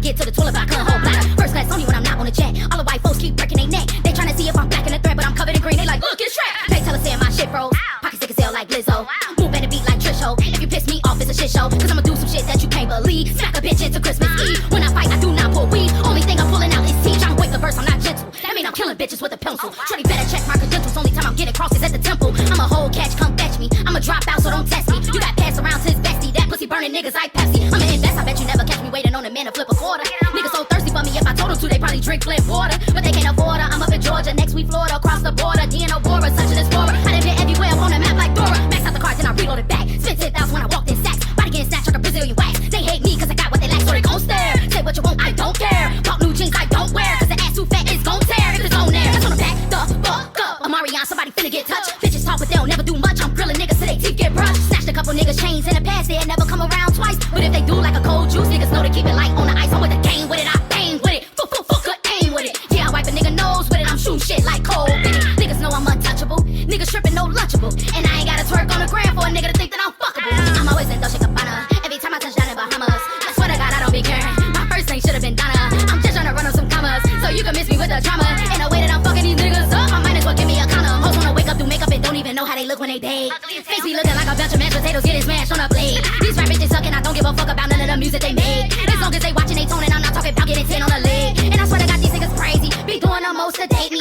get to the toilet, but I couldn't hold bladder. First class only when I'm not on the jet. All the white folks keep breaking their neck. They tryna see if I'm black in the thread, but I'm covered in green. They like, look, it's Shrek. They tell us saying my shit froze. Pockets thick as hell like Lizzo. Move better beat like Trisho. If you piss me off, it's a shit show. Cause I'ma do some shit that you can't believe. Smack a bitch into Christmas Eve. When I fight, I do not pull weed. Only thing I'm pulling out is teeth. Tryna wake the verse, I'm not gentle. That mean I'm killing bitches with a pencil. Shorty better check my credentials. Only time I'm getting crossed is at the temple. I'm a whole catch, come fetch me. I'm a drop out, so don't test me. You got passed around since bestie. That pussy burning niggas like Pepsi. I'ma invest, I bet you never catch me waiting on a man to flip a quarter. Niggas so thirsty for me, if I told them to, they probably drink Flint water. But they can't afford her. I'm up in Georgia, next week Florida, across the border. DN Aurora, such an explorer. I done been everywhere up on the map like Dora. Max out the car, then I reload it back. Spent 10,000 when I walked in sacks. Body getting snatched like a Brazilian wax. They hate me cause I got what they lack, so they gon' stare. Say what you want, I don't care. Bought new jeans I don't wear, cause the ass too fat is gon' tear. If it's on there, that's on the back the fuck up. Amarion, somebody finna get touched. Bitches talk but they'll never do much. I'm grilling niggas till they teeth get brushed. Snatched a couple niggas chains in the past, they'll never come around twice. But if they do like a cold juice, niggas know to keep it light on the ice. I'm with the game with it, I bang with it. Fuck aim with it. Yeah, I wipe a nigga nose with it, I'm shooting shit like cold with it. Niggas know I'm untouchable. Niggas tripping, no lunchable. And I ain't gotta twerk on the gram for a nigga to think that I'm fuckable. I'm always in Dolce Gabbana. Every time I touch down in Bahamas, I swear to God I don't be caring. My first name should've been Donna. I'm just trying to run on some commas, so you can miss me with the drama. In the way that I'm fucking these niggas up, I might as well give me a condom. Hoes wanna wake up, do makeup, and don't even know how they look when they dead. Face be looking like a bunch of mashed potatoes getting smashed on a blade. These rap bitches sucking, I don't give a fuck about none of the music they made. As long as they watching, they toning, I'm not talking about getting 10 on a leg. And I swear to God, these niggas crazy, be doing the most to date me.